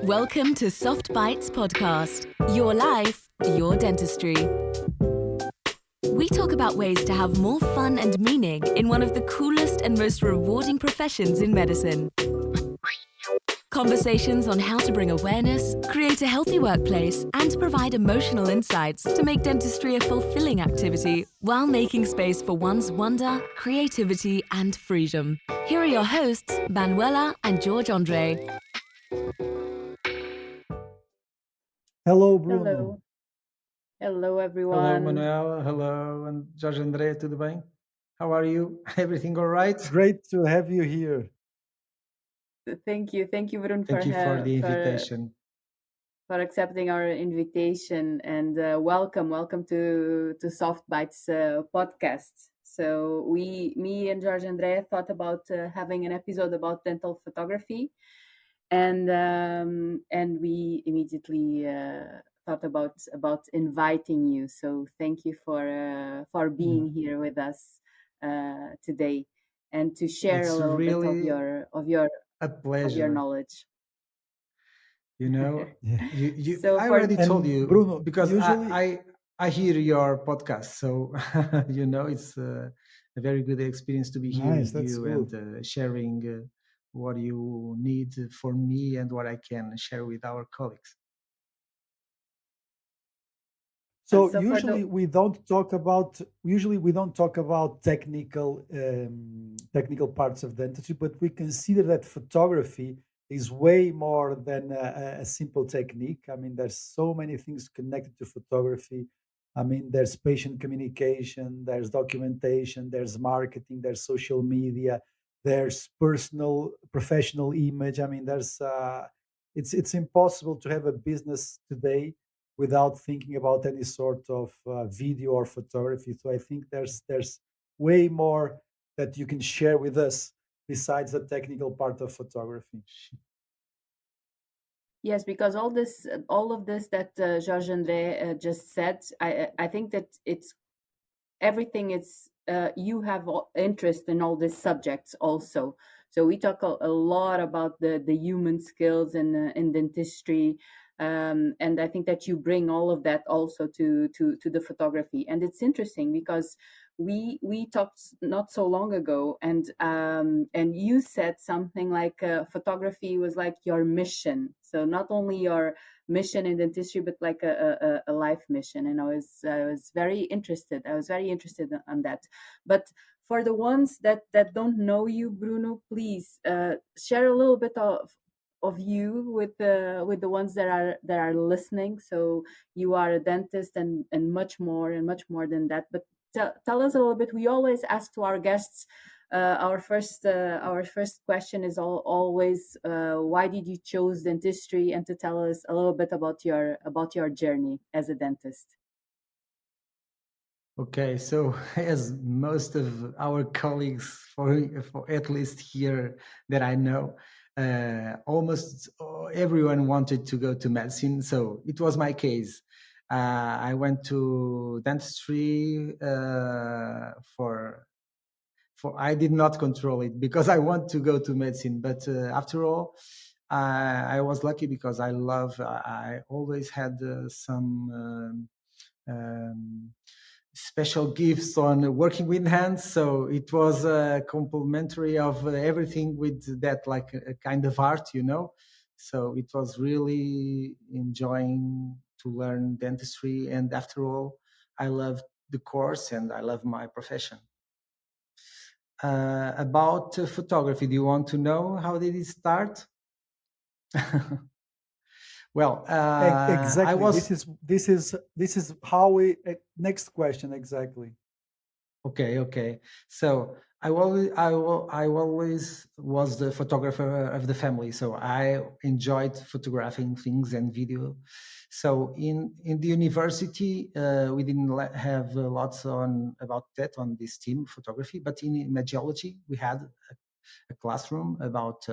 Welcome to Soft Bites Podcast. Your life, your dentistry. We talk about ways to have more fun and meaning in one of the coolest and most rewarding professions in medicine. Conversations on how to bring awareness, create a healthy workplace, and provide emotional insights to make dentistry a fulfilling activity while making space for one's wonder, creativity, and freedom. Here are your hosts, Manuela and George Andre. Hello, Bruno. Hello. Hello, everyone. Hello, Manuel. Hello, and Jorge André, tudo bem? How are you? Everything all right? Great to have you here. Thank you, Bruno, Thank you for the invitation. for accepting our invitation, and welcome to Soft Bites podcast. So me and George André thought about having an episode about dental photography, and we immediately thought about inviting you. So thank you for being here with us today, and to share It's a little bit really a of pleasure. your knowledge. You know, So I for- already told And you, Bruno, because usually- I hear your podcast, so you know it's a very good experience to be here Nice, with that's you good. and sharing what you need for me and what I can share with our colleagues. So And so for usually the- we don't talk about technical parts of dentistry, but we consider that photography is way more than a simple technique. I mean, there's so many things connected to photography. I mean, there's patient communication, there's documentation, there's marketing, there's social media, there's personal, professional image. I mean, it's impossible to have a business today without thinking about any sort of video or photography. So I think there's way more that you can share with us besides the technical part of photography. Yes, because all of this that George André just said, I think that it's everything. It's you have interest in all these subjects also. So we talk a lot about the human skills in dentistry, and I think that you bring all of that also to the photography. And it's interesting because we talked not so long ago, and you said something like photography was like your mission. So not only your mission in dentistry, but like a life mission. And I was very interested. I was very interested on that. But for the ones that don't know you, Bruno, please share a little bit of you with the ones that are listening. So you are a dentist and much more than that. But tell us a little bit. We always ask to our guests. Our first question is always why did you choose dentistry, and to tell us a little bit about your journey as a dentist. Okay, so as most of our colleagues, for at least here that I know, almost everyone wanted to go to medicine. So it was my case. I went to dentistry for I did not control it because I want to go to medicine. But after all, I was lucky because I always had some special gifts on working with hands. So it was complementary of everything with that, like a kind of art, you know. So it was really enjoying to learn dentistry. And after all, I love the course and I love my profession. About photography, do you want to know how did it start? Well, Exactly. I was This is how we. Next question. Exactly. okay. So I always was the photographer of the family. So I enjoyed photographing things and video. So in the university, we didn't have lots on about that on this team photography, but in imagiology we had a classroom about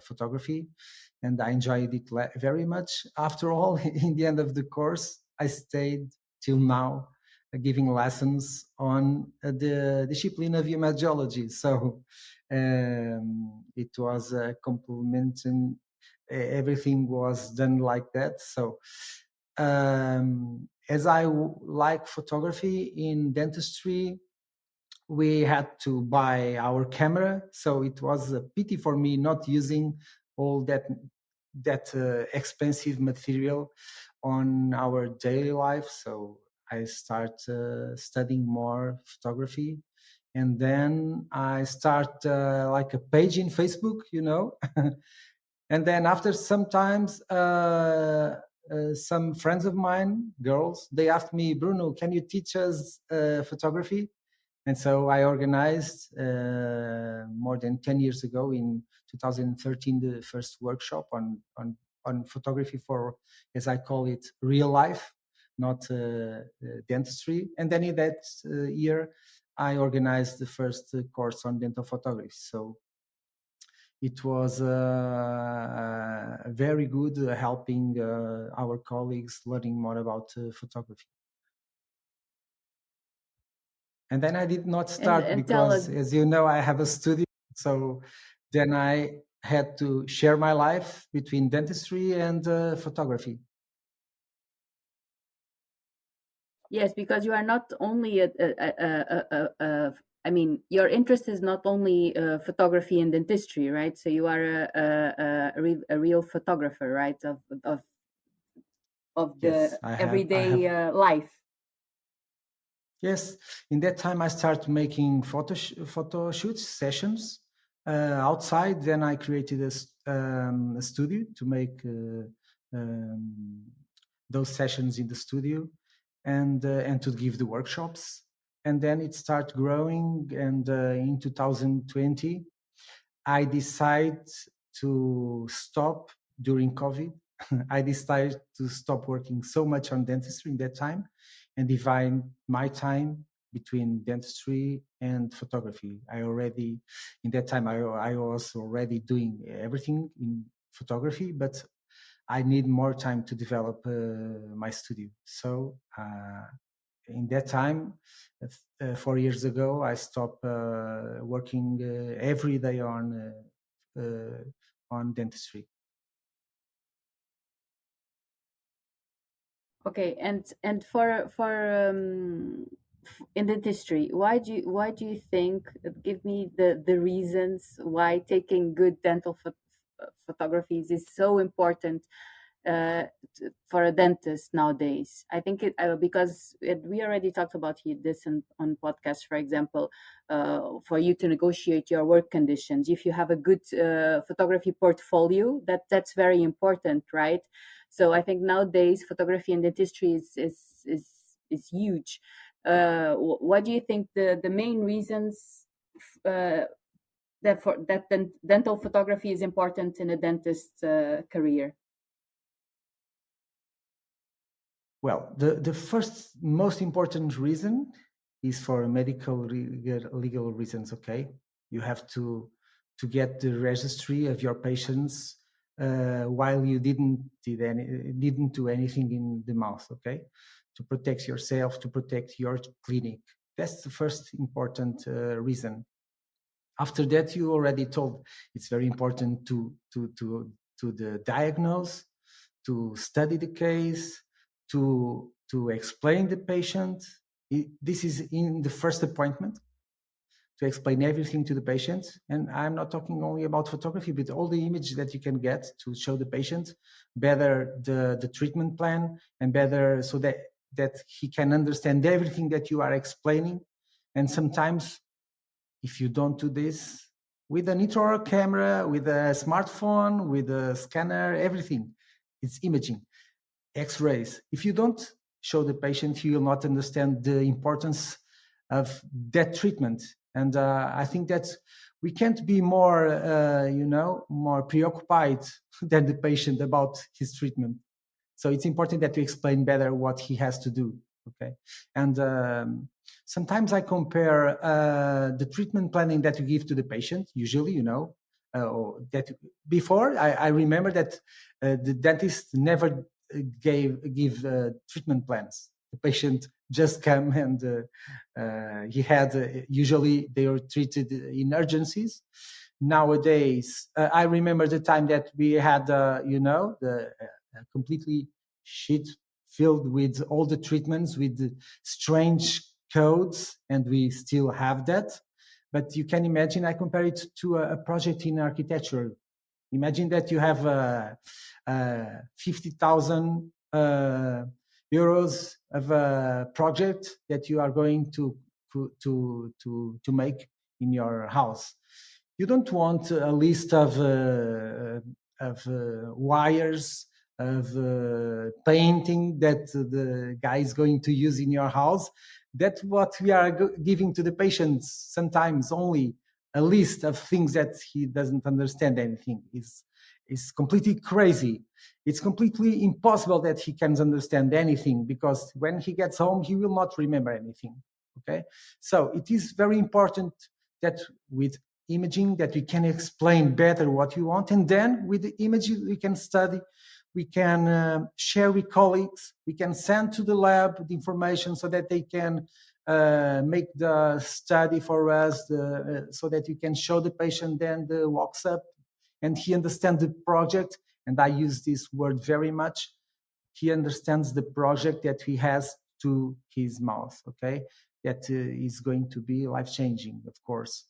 photography, and I enjoyed it very much. After all, in the end of the course, I stayed till now giving lessons on the discipline of imagiology. So it was a complementing everything was done like that. So as I like photography in dentistry, we had to buy our camera, so it was a pity for me not using all that expensive material on our daily life. So I start studying more photography, and then I start like a page in Facebook, and then after sometimes some friends of mine, girls, they asked me, Bruno, can you teach us photography? And so I organized more than 10 years ago in 2013 the first workshop on photography for, as I call it, real life, not dentistry. And then in that year, I organized the first course on dental photography. So it was very good helping our colleagues learning more about photography. And then I did not start and tell because, us, as you know, I have a studio. So then I had to share my life between dentistry and photography. yes, because you are not only I mean, your interest is not only photography and dentistry, right? So you are a real photographer, right? Of Yes, the I have. everyday life. Yes, in that time I started making photo shoots sessions outside. Then I created a studio to make those sessions in the studio, and to give the workshops. And then it started growing. And in 2020, I decided to stop during COVID. I decided to stop working so much on dentistry in that time and divide my time between dentistry and photography. In that time, I was already doing everything in photography, but I need more time to develop my studio. So in that time, 4 years ago, I stopped working every day on dentistry. Okay, and for in dentistry, why do you think? Give me the reasons why taking good dental photographies is so important for a dentist nowadays. I think because we already talked about this on podcast, for example, for you to negotiate your work conditions. If you have a good photography portfolio, that's very important, right? So I think nowadays photography and dentistry is huge. What do you think the main reasons that dental photography is important in a dentist's career? Well, the first most important reason is for medical legal reasons. Okay, you have to get the registry of your patients while you didn't do anything in the mouth. Okay, to protect yourself, to protect your clinic. That's the first important reason. After that, you already told it's very important to the diagnose, to study the case, to explain the patient. This is in the first appointment, to explain everything to the patient. And I'm not talking only about photography, but all the images that you can get to show the patient better the treatment plan, and better so that he can understand everything that you are explaining. And sometimes, if you don't do this with an intraoral camera, with a smartphone, with a scanner, everything, it's imaging, X-rays. If you don't show the patient, he will not understand the importance of that treatment. And I think that we can't be more, more preoccupied than the patient about his treatment. So it's important that we explain better what he has to do. Okay, and sometimes I compare the treatment planning that you give to the patient. Usually, that before I remember that the dentist never give treatment plans. The patient just come and he had usually they were treated in urgencies. nowadays, I remember the time that we had, the completely sheet filled with all the treatments with the strange codes, and we still have that. But you can imagine, I compare it to a project in architecture. Imagine that you have 50,000 euros of a project that you are going to make in your house. You don't want a list of wires, of painting that the guy is going to use in your house. That's what we are giving to the patients sometimes, only a list of things that he doesn't understand anything. It's completely crazy. It's completely impossible that he can understand anything, because when he gets home, he will not remember anything. Okay, so it is very important that with imaging that we can explain better what you want, and then with the images we can study, we can share with colleagues, we can send to the lab the information so that they can make the study for us, so that you can show the patient then the walks-up, and he understands the project. And I use this word very much. He understands the project that he has to his mouth, okay? That is going to be life-changing, of course.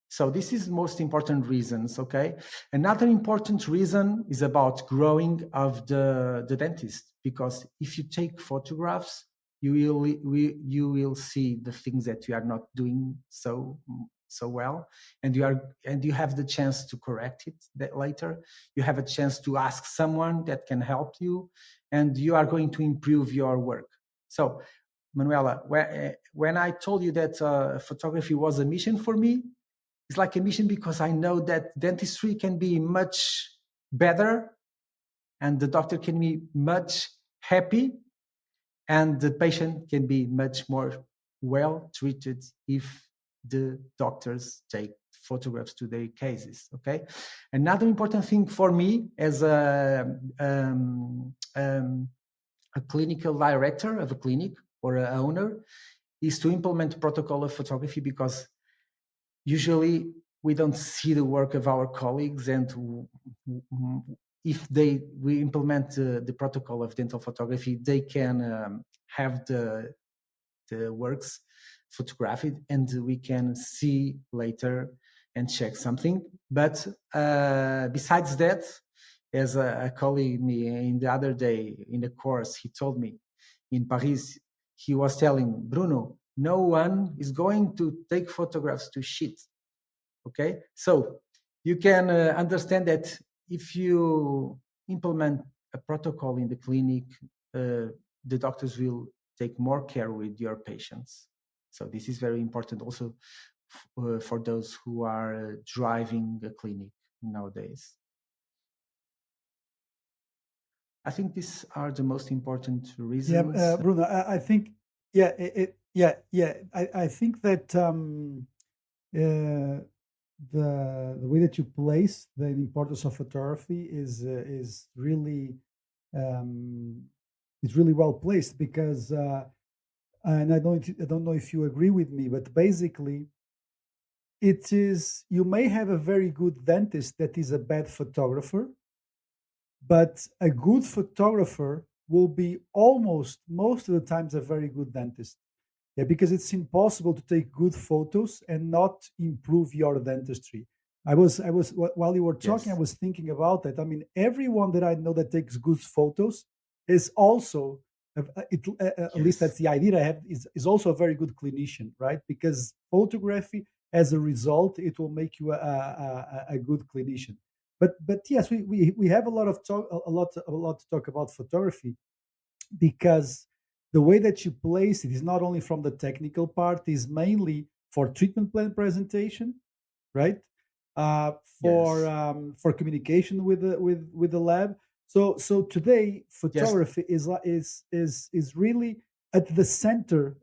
So this is most important reasons, okay? Another important reason is about growing of the dentist, because if you take photographs, you will see the things that you are not doing so well, and you have the chance to correct it later. You have a chance to ask someone that can help you, and you are going to improve your work. So, Manuela, when I told you that photography was a mission for me, it's like a mission because I know that dentistry can be much better, and the doctor can be much happy, and the patient can be much more well treated if the doctors take photographs to their cases. Okay. Another important thing for me as a clinical director of a clinic or an owner is to implement protocol of photography, because usually we don't see the work of our colleagues, and if we implement the protocol of dental photography, they can have the works photographed, and we can see later and check something. But besides that, as a colleague me in the other day in the course, he told me in Paris, he was telling Bruno, no one is going to take photographs to shit. Okay, so you can understand that if you implement a protocol in the clinic, the doctors will take more care with your patients. So this is very important also for those who are driving a clinic nowadays. I think these are the most important reasons. Yeah, Bruno, I think, I think that the way that you place the importance of photography is really well placed, because and I don't know if you agree with me, but basically it is, you may have a very good dentist that is a bad photographer, but a good photographer will be almost most of the times a very good dentist. Yeah, because it's impossible to take good photos and not improve your dentistry. I was while you were talking, Yes. I was thinking about that. I mean, everyone that I know that takes good photos is also, at least Yes. that's the idea I have, is also a very good clinician, right? Because photography, as a result, it will make you a good clinician. But yes, we have a lot to talk about photography, because the way that you place it is not only from the technical part, is mainly for treatment plan presentation, right? Yes. For communication with the lab. So today photography is really at the center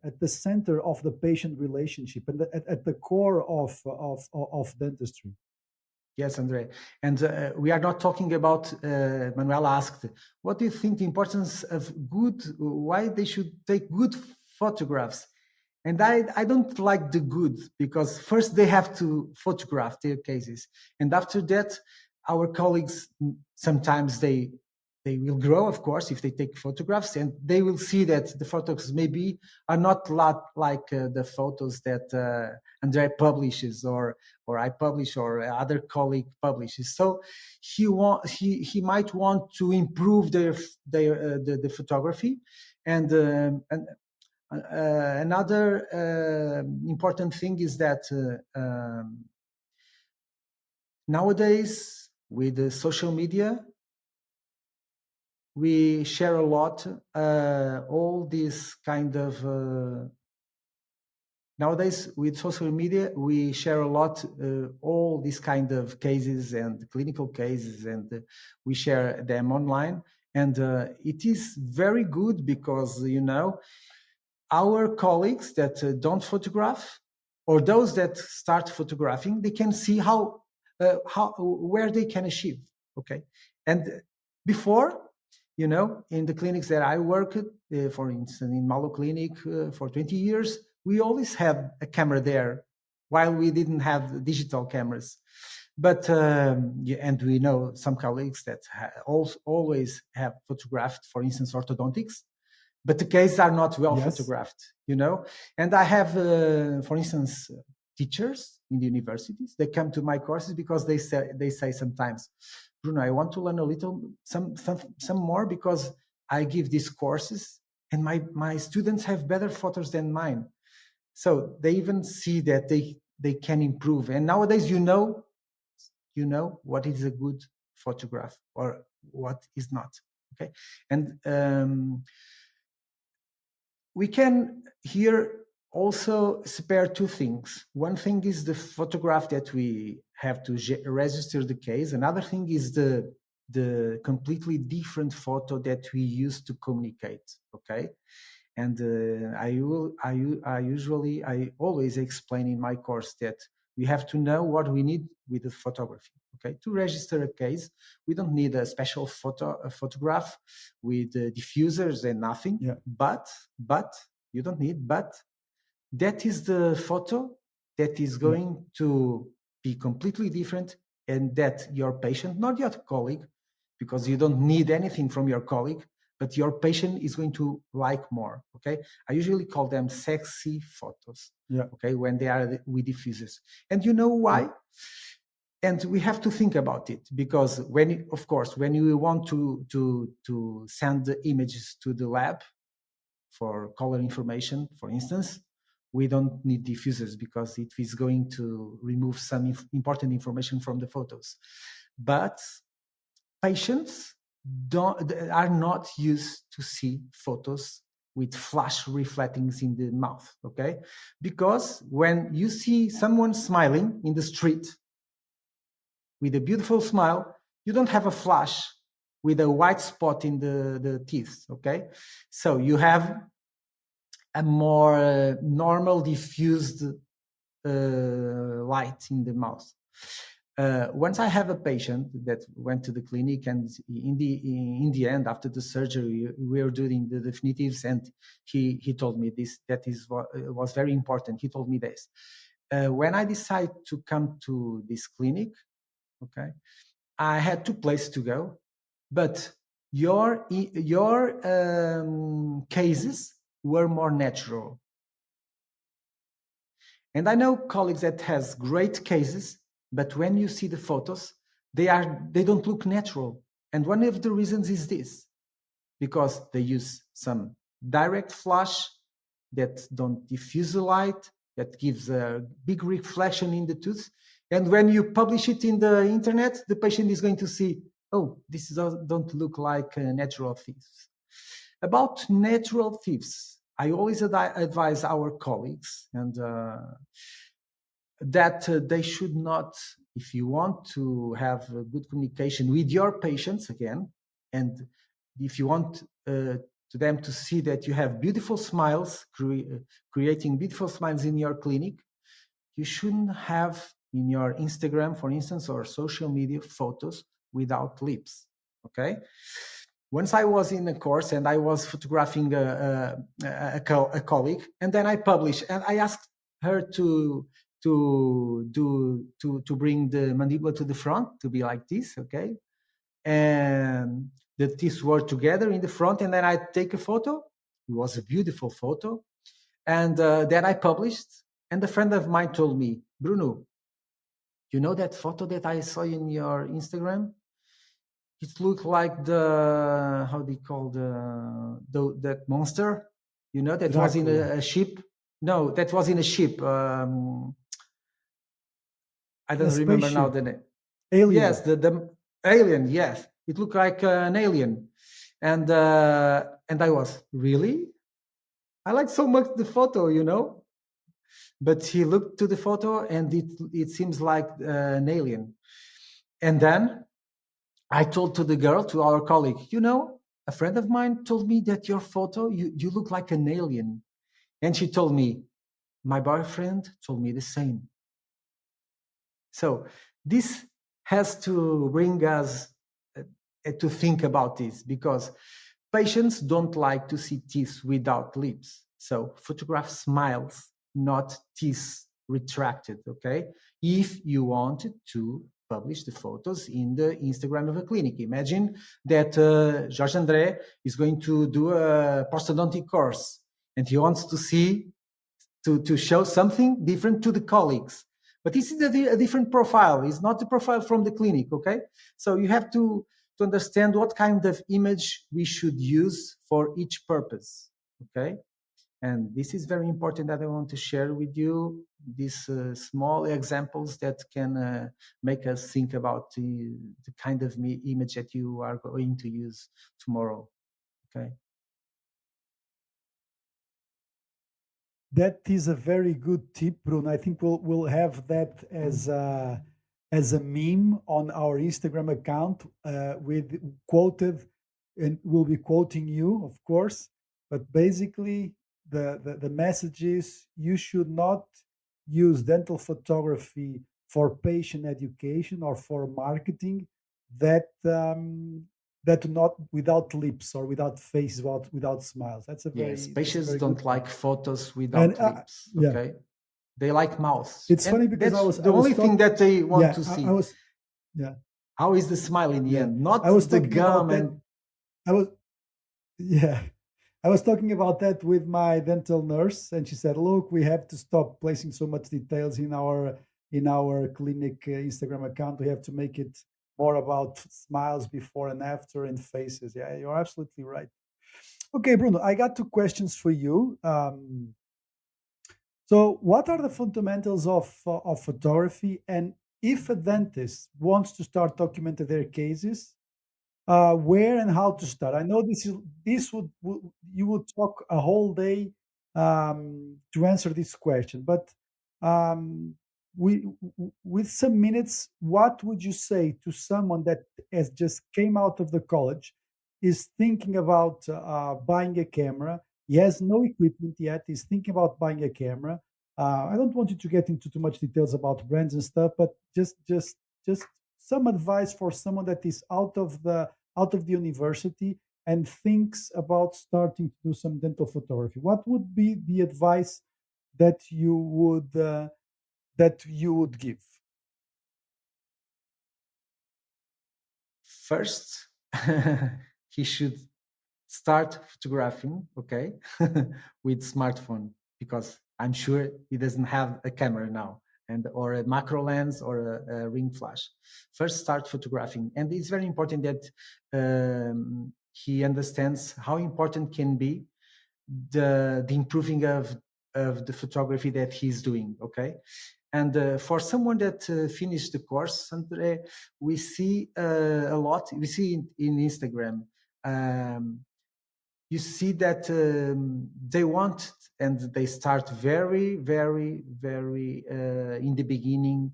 of the patient relationship, and at the core of dentistry. Yes, Andre. And we are not talking about, Manuela asked, what do you think the importance of why they should take good photographs? And I don't like the good, because first they have to photograph their cases. And after that, our colleagues, sometimes they will grow, of course, if they take photographs, and they will see that the photos maybe are not like the photos that Andre publishes or I publish or other colleague publishes. So he might want to improve the photography. And another important thing is that nowadays, with the social media, we share a lot all this kind of nowadays with social media we share a lot all these kind of cases and clinical cases, and we share them online. And it is very good because, our colleagues that don't photograph, or those that start photographing, they can see where they can achieve. Okay. And before, in the clinics that I worked, for instance, in Malo Clinic for 20 years, we always had a camera there, while we didn't have digital cameras. But and we know some colleagues that always have photographed, for instance, orthodontics, but the cases are not well photographed, And I have, for instance, teachers in the universities. They come to my courses because they say sometimes, Bruno, I want to learn a little, some more, because I give these courses and my students have better photos than mine. So they even see that they can improve. And nowadays, you know what is a good photograph or what is not. Okay. And we can here also spare two things. One thing is the photograph that we have to register the case. Another thing is the completely different photo that we use to communicate. Okay. And I always explain in my course that we have to know what we need with the photography. Okay, to register a case, we don't need a special photograph with diffusers and nothing. Yeah. But you don't need. But that is the photo that is going to be completely different, and that your patient, not your colleague, because you don't need anything from your colleague, but your patient is going to like more. Okay, I usually call them sexy photos. Yeah. Okay, when they are with diffusers, and you know why? And we have to think about it, because when you want to send the images to the lab for color information, for instance, we don't need diffusers because it is going to remove some important information from the photos. But patients are not used to see photos with flash reflectings in the mouth, okay? Because when you see someone smiling in the street with a beautiful smile, you don't have a flash with a white spot in the teeth, okay? So you have a more normal diffused light in the mouth. Once I have a patient that went to the clinic, and in the end, after the surgery, we were doing the definitives, and he told me this, that is what was very important. He told me this. When I decided to come to this clinic, okay, I had two places to go, but your cases were more natural. And I know colleagues that has great cases, but when you see the photos, they don't look natural. And one of the reasons is this, because they use some direct flash that don't diffuse the light, that gives a big reflection in the tooth. And when you publish it in the internet, the patient is going to see, oh, this don't look like natural thieves. About natural thieves, I always advise our colleagues and that they should not, if you want to have a good communication with your patients again, and if you want to them to see that you have beautiful smiles, creating beautiful smiles in your clinic, you shouldn't have in your Instagram, for instance, or social media photos without lips, okay? once I was in a course and I was photographing a colleague, and then I published, and I asked her to bring the mandibular to the front to be like this, okay, and the teeth were together in the front, and then I take a photo. It was a beautiful photo, and then I published. And a friend of mine told me, Bruno, you know that photo that I saw in your Instagram? It looked like the, how do you call that monster? You know, that was in a ship. No, that was in a ship. I don't remember now the name. Alien. Yes, the alien. Yes, it looked like an alien, and I was really. I like so much the photo, you know. But he looked to the photo, and it seems like an alien. And then I told to the girl, to our colleague, you know, a friend of mine told me that your photo, you look like an alien. And she told me, my boyfriend told me the same. So this has to bring us to think about this, because patients don't like to see teeth without lips. So photograph smiles, not teeth retracted, okay? If you want to publish the photos in the Instagram of a clinic. Imagine that Jorge André is going to do a prosthodontic course, and he wants to see, to show something different to the colleagues. But this is a different profile. It's not the profile from the clinic, okay? So you have to understand what kind of image we should use for each purpose, okay? And this is very important that I want to share with you, these small examples that can make us think about the kind of image that you are going to use tomorrow, okay? That is a very good tip, Bruno. I think we'll have that as a meme on our Instagram account with quoted, and we'll be quoting you, of course. But basically, the message is you should not use dental photography for patient education or for marketing that that not without lips or without faces, without smiles. That's a very, yes. Patients don't like photos without and, lips. Okay, yeah. They like mouths. It's funny because that's the only thing that they want to see. Yeah. How is the smile in the end? Not I was the talking gum about and. I was talking about that with my dental nurse, and she said, "Look, we have to stop placing so much details in our clinic Instagram account. We have to make it more about smiles before and after and faces." Yeah, you're absolutely right. Okay, Bruno, I got two questions for you. So, what are the fundamentals of photography? And if a dentist wants to start documenting their cases, where and how to start? I know this would you would talk a whole day to answer this question, but um, with some minutes, what would you say to someone that has just came out of the college, is thinking about buying a camera? He has no equipment yet. He's thinking about buying a camera. I don't want you to get into too much details about brands and stuff, but just some advice for someone that is out of the university and thinks about starting to do some dental photography. What would be the advice that you would give? First, he should start photographing, okay, with smartphone, because I'm sure he doesn't have a camera now, or a macro lens or a ring flash. First, start photographing, and it's very important that he understands how important can be the improving of the photography that he's doing, okay? And for someone that finished the course, Andre, we see a lot. We see in Instagram. You see that they want, and they start very, very, very in the beginning,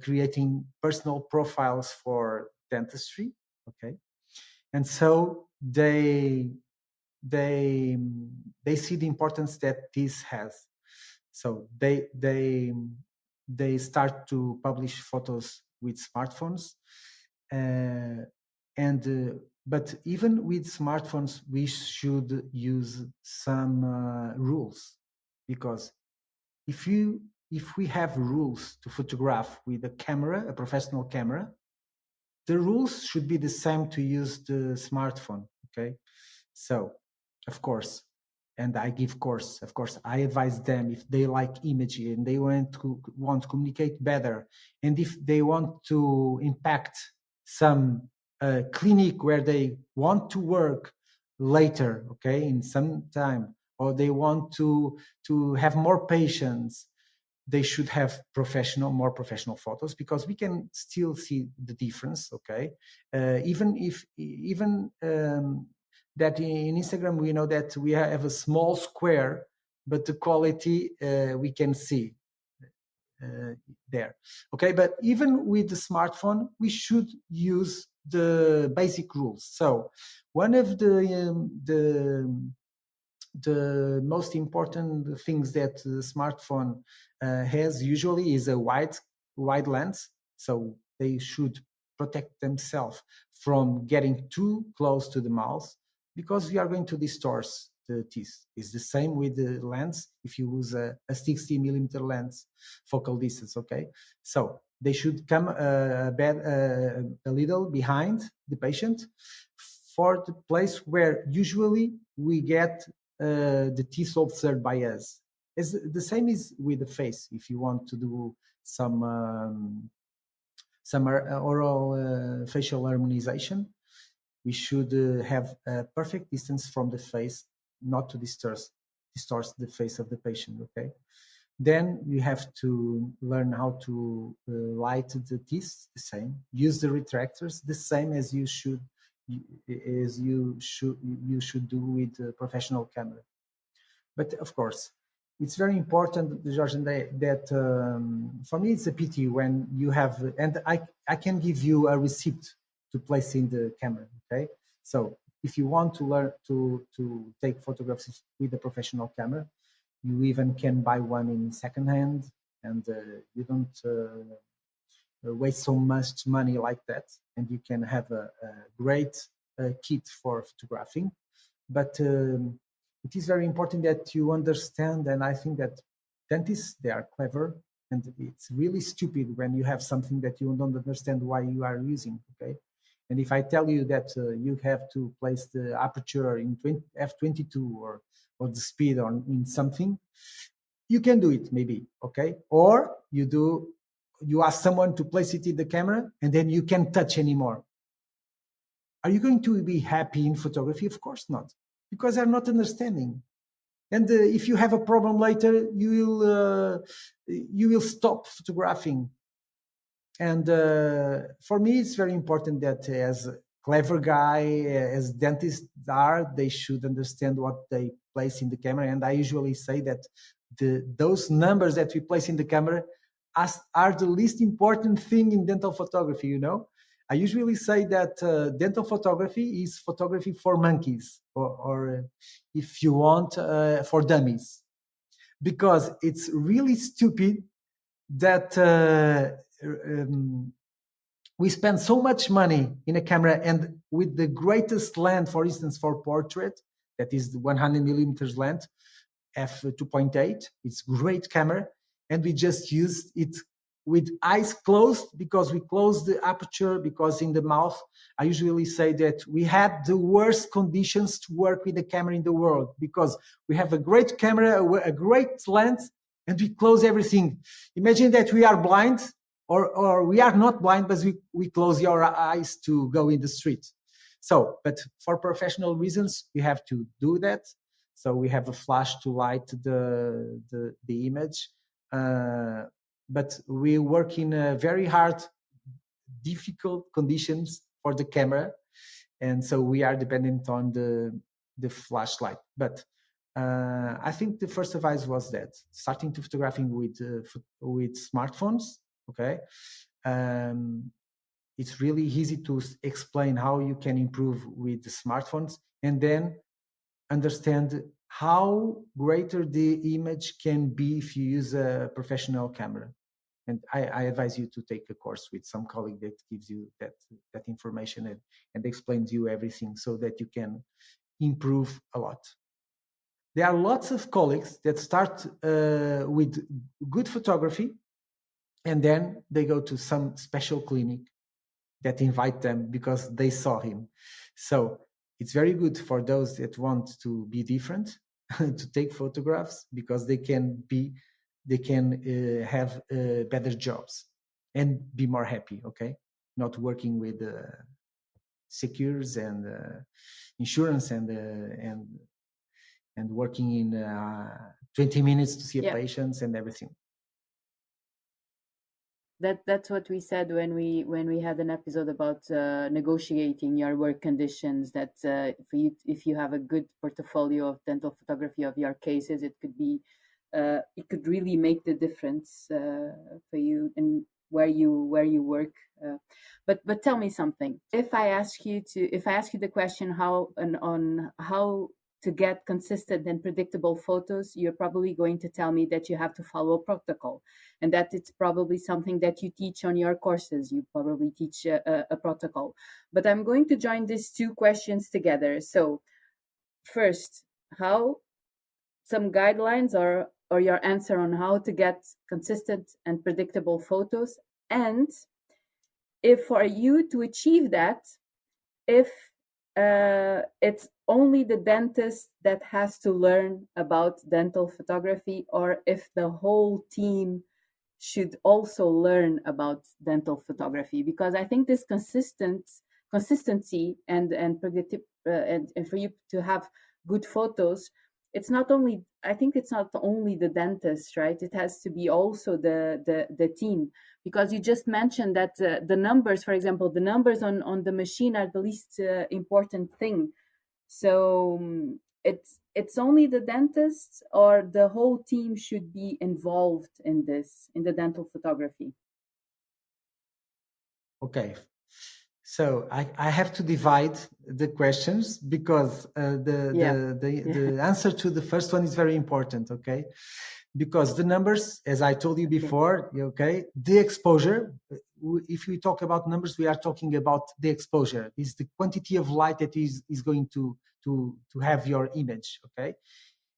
creating personal profiles for dentistry. Okay, and so they see the importance that this has. So they start to publish photos with smartphones, and But even with smartphones, we should use some rules, because if we have rules to photograph with a camera, a professional camera, the rules should be the same to use the smartphone. Okay, so of course, and I give course. Of course, I advise them if they like imagery and they want to communicate better, and if they want to impact some clinic where they want to work later, okay, in some time, or they want to have more patients, they should have more professional photos, because we can still see the difference. Okay, even that in Instagram we know that we have a small square, but the quality we can see there. Okay, but even with the smartphone, we should use the basic rules. So one of the most important things that the smartphone has usually is a wide lens. So they should protect themselves from getting too close to the mouth, because we are going to distort the teeth. It's the same with the lens. If you use a 60 millimeter lens, focal distance, okay? So they should come a little behind the patient, for the place where usually we get the teeth observed by us. It's the same is with the face. If you want to do some oral facial harmonization, we should have a perfect distance from the face, not to distort the face of the patient. Okay. Then you have to learn how to light the teeth, the same. Use the retractors, the same as you should do with a professional camera. But of course, it's very important, George, that for me it's a pity when you have, and I can give you a receipt to place in the camera. Okay, so if you want to learn to take photographs with a professional camera, you even can buy one in second hand, and you don't waste so much money like that, and you can have a great kit for photographing. But it is very important that you understand, and I think that dentists, they are clever, and it's really stupid when you have something that you don't understand why you are using. Okay, and if I tell you that you have to place the aperture in f22 or the speed on in something, you can do it maybe. Okay, or you ask someone to place it in the camera, and then you can't touch anymore. Are you going to be happy in photography? Of course not, because they're not understanding. And if you have a problem later, you will stop photographing. And for me, it's very important that as clever guy, as dentists are, they should understand what they place in the camera. And I usually say that those numbers that we place in the camera are the least important thing in dental photography, you know? I usually say that dental photography is photography for monkeys, or if you want, for dummies, because it's really stupid that we spend so much money in a camera, and with the greatest lens, for instance, for portrait, that is the 100 millimeters lens, f2.8, it's great camera, and we just use it with eyes closed, because we close the aperture, because in the mouth, I usually say that we had the worst conditions to work with the camera in the world, because we have a great camera, a great lens, and we close everything. Imagine that we are blind, or we are not blind, but we close our eyes to go in the street. So, but for professional reasons, we have to do that. So we have a flash to light the image. But we work in very hard, difficult conditions for the camera, and so we are dependent on the flashlight. But I think the first advice was that starting to photographing with smartphones. Okay, it's really easy to explain how you can improve with the smartphones, and then understand how greater the image can be if you use a professional camera. And I advise you to take a course with some colleague that gives you that information and explains you everything so that you can improve a lot. There are lots of colleagues that start with good photography, and then they go to some special clinic that invite them because they saw him. So it's very good for those that want to be different to take photographs, because they can have better jobs and be more happy. Okay, not working with secures and insurance and working in 20 minutes to see a patient and everything. That's what we said when we had an episode about negotiating your work conditions. That for you, if you have a good portfolio of dental photography of your cases, it could really make the difference for you and where you work. But tell me something. If I ask you the question on how to get consistent and predictable photos, you're probably going to tell me that you have to follow a protocol, and that it's probably something that you teach on your courses. You probably teach a protocol. But I'm going to join these two questions together. So first, how some guidelines or your answer on how to get consistent and predictable photos, and if for you to achieve that, if it's only the dentist that has to learn about dental photography, or if the whole team should also learn about dental photography. Because I think this consistency and predictive and for you to have good photos, it's not only the dentist, right? It has to be also the team, because you just mentioned that the numbers, for example, the numbers on the machine are the least important thing. So it's only the dentist, or the whole team should be involved in the dental photography? Okay. So I have to divide the questions, because the answer to the first one is very important, okay? Because the numbers, as I told you before, okay, the exposure, if we talk about numbers, we are talking about the exposure, is the quantity of light that is going to have your image, okay?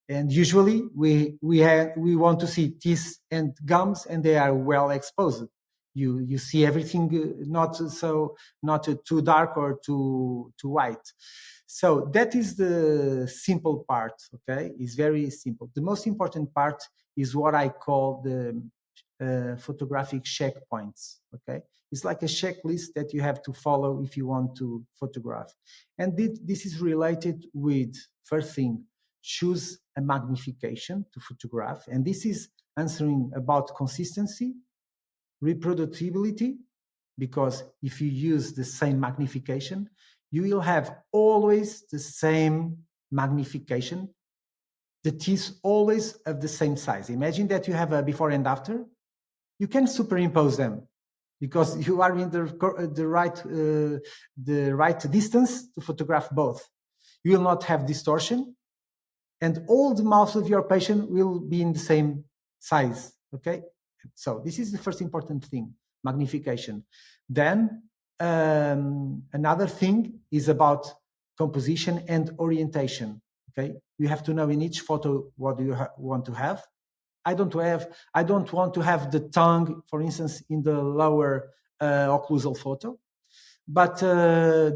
And usually we want to see teeth and gums, and they are well exposed. You see everything not too dark or too white. So that is the simple part, okay? It's very simple. The most important part is what I call the photographic checkpoints, okay? It's like a checklist that you have to follow if you want to photograph. And this is related with, first thing, choose a magnification to photograph. And this is answering about consistency, reproducibility, because if you use the same magnification, you will have always the same magnification, the teeth always of the same size. Imagine that you have a before and after. You can superimpose them, because you are in the right distance to photograph both. You will not have distortion, and all the mouth of your patient will be in the same size, okay? So this is the first important thing, magnification. Then another thing is about composition and orientation, okay? You have to know in each photo what do you want to have. I don't want to have the tongue, for instance, in the lower occlusal photo. But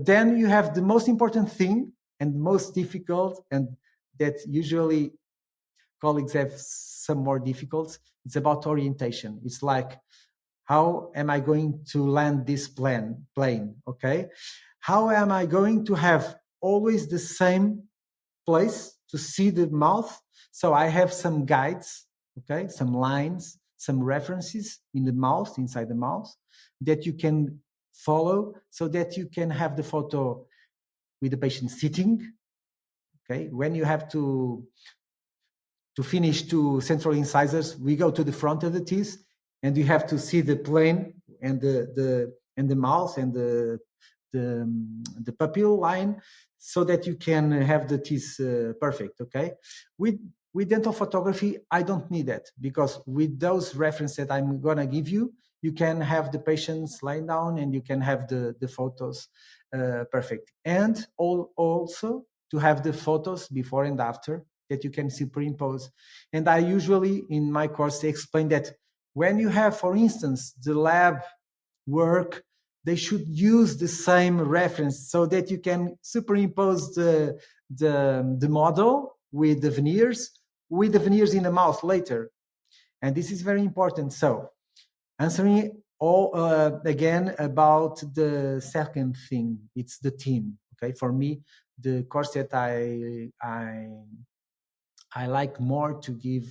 then you have the most important thing and most difficult, and that usually colleagues have some more difficulties. It's about orientation. It's like, how am I going to land this plane, okay? How am I going to have always the same place to see the mouth? So I have some guides, okay? Some lines, some references in the mouth, inside the mouth, that you can follow, so that you can have the photo with the patient sitting, okay? When you have to finish 2 central incisors, we go to the front of the teeth, and you have to see the plane and the mouth and the pupil line, so that you can have the teeth perfect, okay? With With dental photography, I don't need that, because with those references that I'm gonna give you, you can have the patients lying down and you can have the photos perfect. And also to have the photos before and after that you can superimpose. And I usually in my course explain that when you have, for instance, the lab work, they should use the same reference so that you can superimpose the model with the veneers in the mouth later. And this is very important. So answering all again about the second thing, it's the team. Okay, for me, the course that I like more to give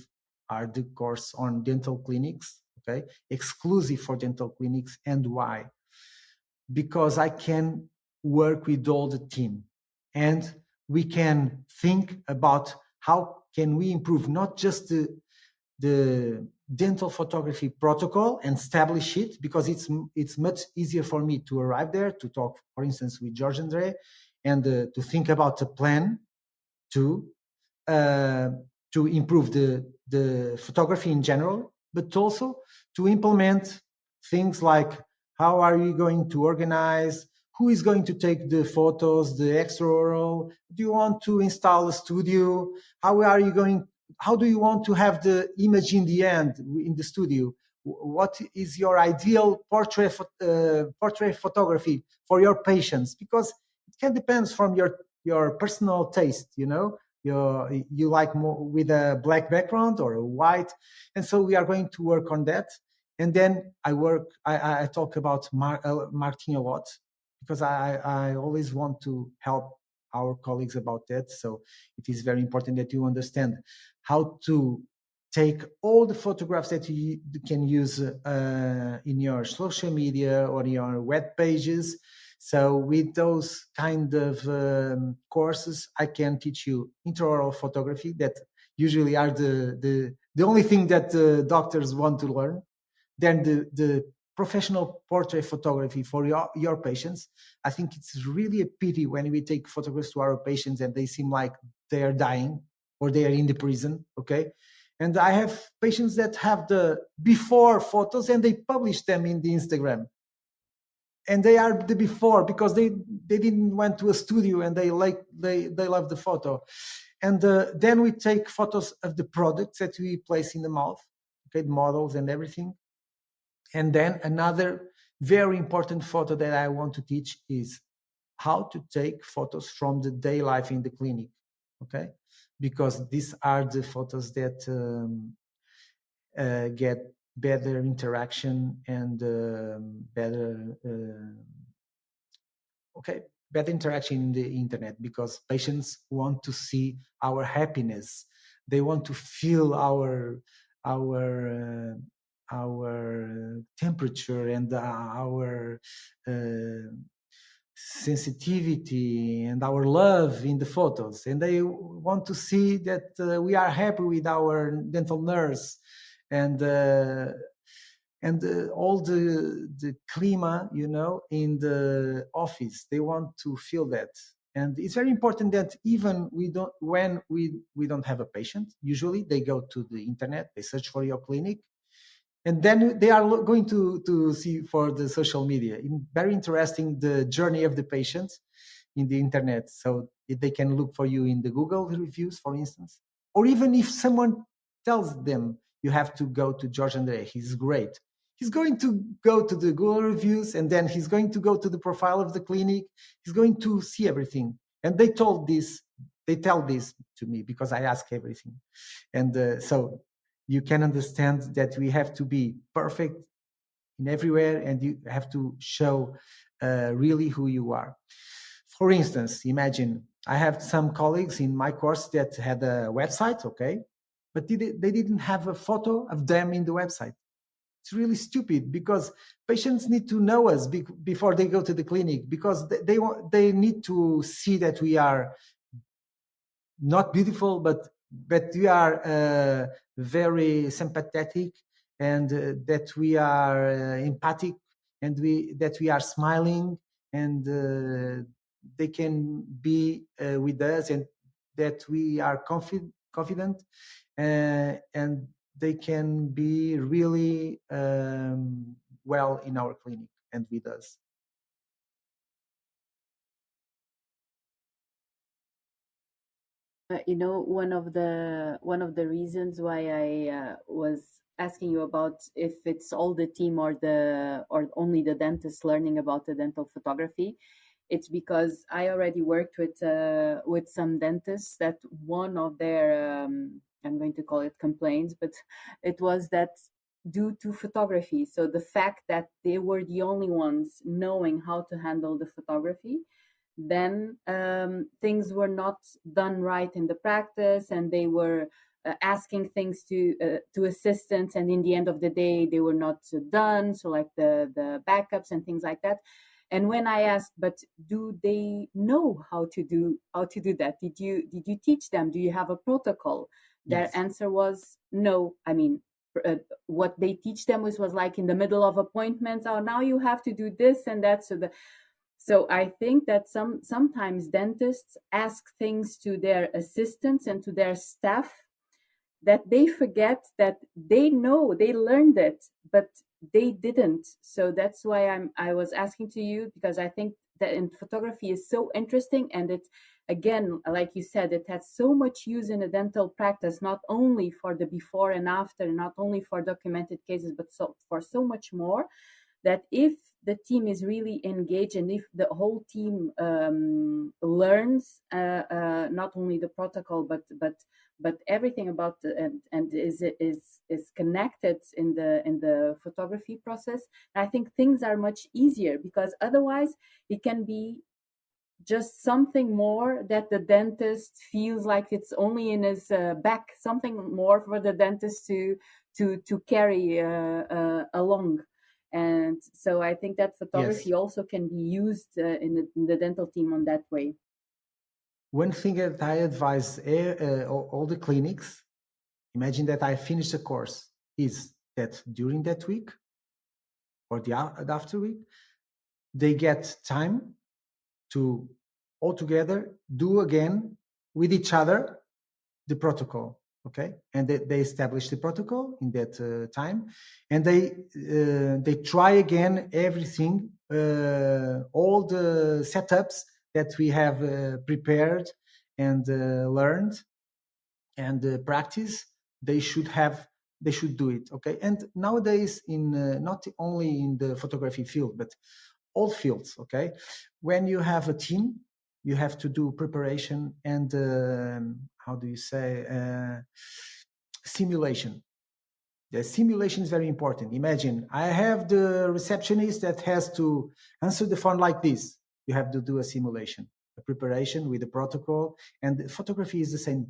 are the course on dental clinics. Okay, exclusive for dental clinics. And why? Because I can work with all the team, and we can think about how can we improve not just the dental photography protocol and establish it, because it's much easier for me to arrive there to talk, for instance, with George Andre, and to think about a plan to improve the photography in general, but also to implement things like how are you going to organize, who is going to take the photos, the extraoral, do you want to install a studio, how do you want to have the image in the end in the studio, what is your ideal portrait photography for your patients, because it can depend from your personal taste, you like more with a black background or a white. And so we are going to work on that. And then I talk about marketing a lot, because I always want to help our colleagues about that. So it is very important that you understand how to take all the photographs that you can use in your social media or your web pages. So with those kind of courses, I can teach you intraoral photography, that usually are the only thing that doctors want to learn. Then the professional portrait photography for your patients. I think it's really a pity when we take photographs to our patients and they seem like they are dying or they are in the prison, okay? And I have patients that have the before photos and they publish them in the Instagram. And they are the before because they didn't went to a studio and they love the photo. And then we take photos of the products that we place in the mouth, okay, the models and everything. And then another very important photo that I want to teach is how to take photos from the day life in the clinic, okay? Because these are the photos that get better interaction and better interaction in the internet, because patients want to see our happiness. They want to feel our temperature and our sensitivity and our love in the photos, and they want to see that we are happy with our dental nurse and all the clima, in the office. They want to feel that. And it's very important that even when we don't have a patient, usually they go to the internet, they search for your clinic, and then they are going to see for the social media. Very interesting, the journey of the patient in the internet. So they can look for you in the Google reviews, for instance, or even if someone tells them you have to go to George Andre, he's great. He's going to go to the Google reviews, and then he's going to go to the profile of the clinic. He's going to see everything. And they tell this to me because I ask everything. And so you can understand that we have to be perfect in everywhere, and you have to show really who you are. For instance, imagine I have some colleagues in my course that had a website, okay, but they didn't have a photo of them in the website. It's really stupid, because patients need to know us before they go to the clinic, because they need to see that we are not beautiful, but we are very sympathetic, and that we are empathic, and that we are smiling, and they can be with us, and that we are confident, and they can be really well in our clinic and with us. You know, one of the reasons why I was asking you about if it's all the team or only the dentist learning about the dental photography, it's because I already worked with some dentists that one of their I'm going to call it complaints, but it was that due to photography. So the fact that they were the only ones knowing how to handle the photography, then things were not done right in the practice, and they were asking things to assistants, and in the end of the day they were not done, so like the backups and things like that. And when I asked, but do they know how to do that, did you teach them, do you have a protocol? Their Yes. answer was no. I mean, what they teach them was like in the middle of appointments, oh, now you have to do this and that. So I think that sometimes dentists ask things to their assistants and to their staff that they forget that they know, they learned it, but they didn't. So that's why I was asking to you, because I think that in photography is so interesting, and it, again, like you said, it has so much use in a dental practice, not only for the before and after, not only for documented cases, but for so much more, that if the team is really engaged and if the whole team learns not only the protocol but everything about and is connected in the photography process, I think things are much easier, because otherwise it can be just something more that the dentist feels like it's only in his back, something more for the dentist to carry along. And so I think that photography Yes. also can be used in the dental team on that way. One thing that I advise all the clinics, imagine that I finished a course, is that during that week or the after week, they get time to all together do again with each other the protocol, okay? And they establish the protocol in that time, and they try again everything, all the setups that we have prepared and learned and practice. They should do it, okay? And nowadays, in not only in the photography field, but all fields, okay? When you have a team, you have to do preparation and how do you say simulation. The simulation is very important. Imagine I have the receptionist that has to answer the phone like this. You have to do a simulation, a preparation with a protocol, and photography is the same.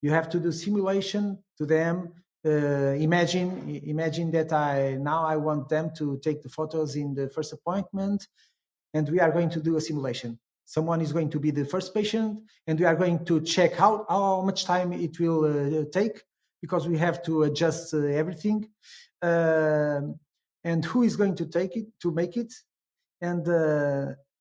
You have to do simulation to them. Imagine that I want them to take the photos in the first appointment, and we are going to do a simulation. Someone is going to be the first patient, and we are going to check how much time it will take, because we have to adjust everything, and who is going to take it to make it. And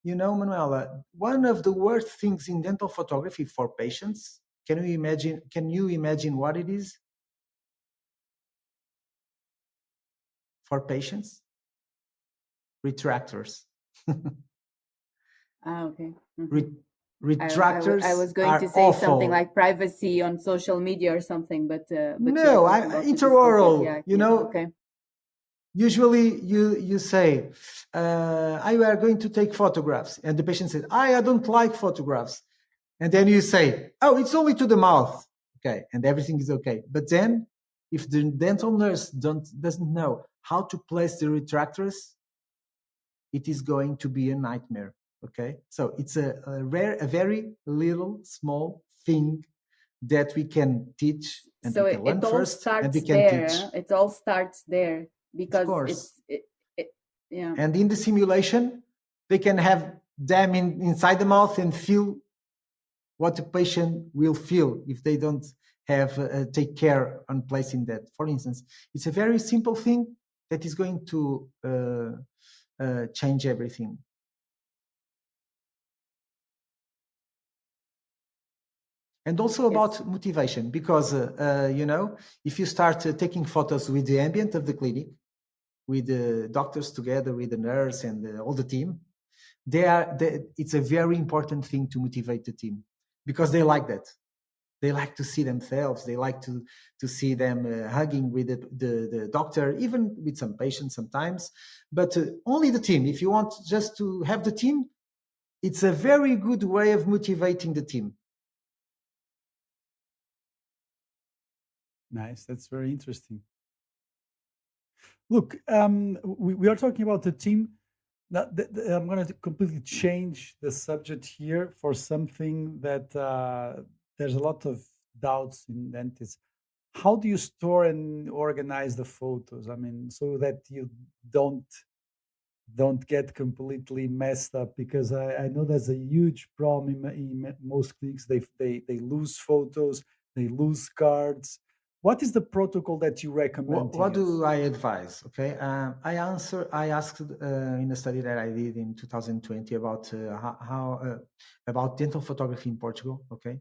Manuela, one of the worst things in dental photography for patients, can you imagine what it is for patients? Retractors. Okay. Retractors I was going to say awful. something like privacy on social media or something, but no, intraoral. Yeah, okay. Usually you say, I are going to take photographs, and the patient says, I don't like photographs, and then you say, oh, it's only to the mouth, okay, and everything is okay. But then, if the dental nurse doesn't know how to place the retractors, it is going to be a nightmare. Okay, so it's a very little small thing that we can teach, and so we can learn first, and we can there, teach. It all starts there, because of course. Yeah. And in the simulation, they can have them inside the mouth and feel what the patient will feel if they don't have take care on placing that. For instance, it's a very simple thing that is going to change everything. And also about motivation, because, if you start taking photos with the ambient of the clinic, with the doctors together, with the nurse and all the team, it's a very important thing to motivate the team, because they like that. They like to see themselves. They like to see them hugging with the doctor, even with some patients sometimes. But only the team. If you want just to have the team, it's a very good way of motivating the team. Nice. That's very interesting. Look, we are talking about the team. I'm going to completely change the subject here for something that there's a lot of doubts in dentists. How do you store and organize the photos? I mean, so that you don't get completely messed up, because I know there's a huge problem in most clinics. They lose photos, they lose cards. What is the protocol that you recommend? What do I advise? Okay, I asked in a study that I did in 2020 about how about dental photography in Portugal. Okay,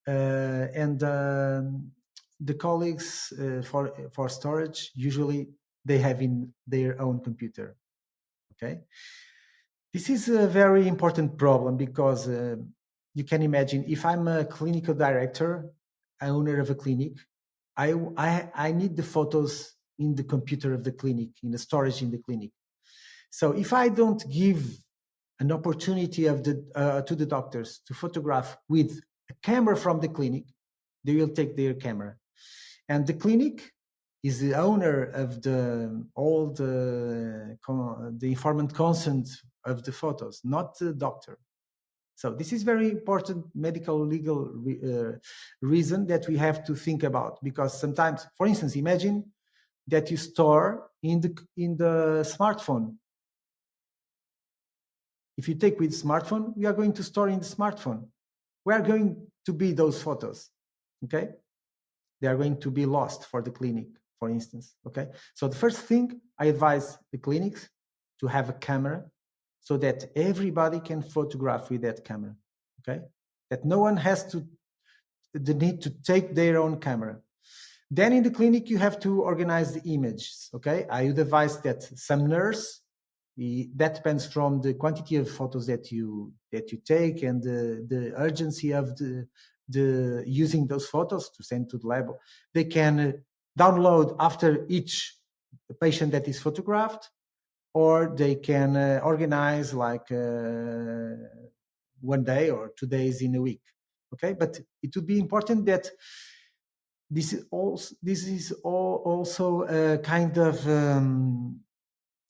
and the colleagues for storage, usually they have in their own computer. Okay, this is a very important problem, because you can imagine, if I'm a clinical director, owner of a clinic, I need the photos in the computer of the clinic, in the storage in the clinic. So if I don't give an opportunity to the doctors to photograph with a camera from the clinic, they will take their camera. And the clinic is the owner of all the informed consent of the photos, not the doctor. So this is very important medical legal reason that we have to think about, because sometimes, for instance, imagine that you store in the smartphone. If you take with smartphone, we are going to store in the smartphone. Where are going to be those photos? Okay, they are going to be lost for the clinic, for instance. Okay, so the first thing I advise the clinics to have a camera, so that everybody can photograph with that camera. Okay, that no one has the need to take their own camera. Then in the clinic, you have to organize the images. Okay, I would advise that some nurse, that depends from the quantity of photos that you take and the urgency of the using those photos to send to the lab. They can download after each patient that is photographed, or they can organize like 1 day or 2 days in a week. Okay, but it would be important that this is also a kind of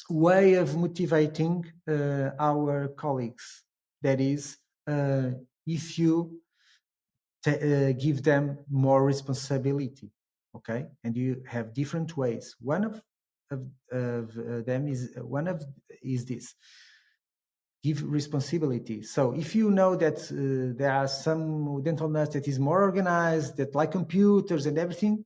way of motivating our colleagues. That is, if you give them more responsibility, okay, and you have different ways. One of them is this: give responsibility. So if you know that there are some dental nurse that is more organized, that like computers and everything,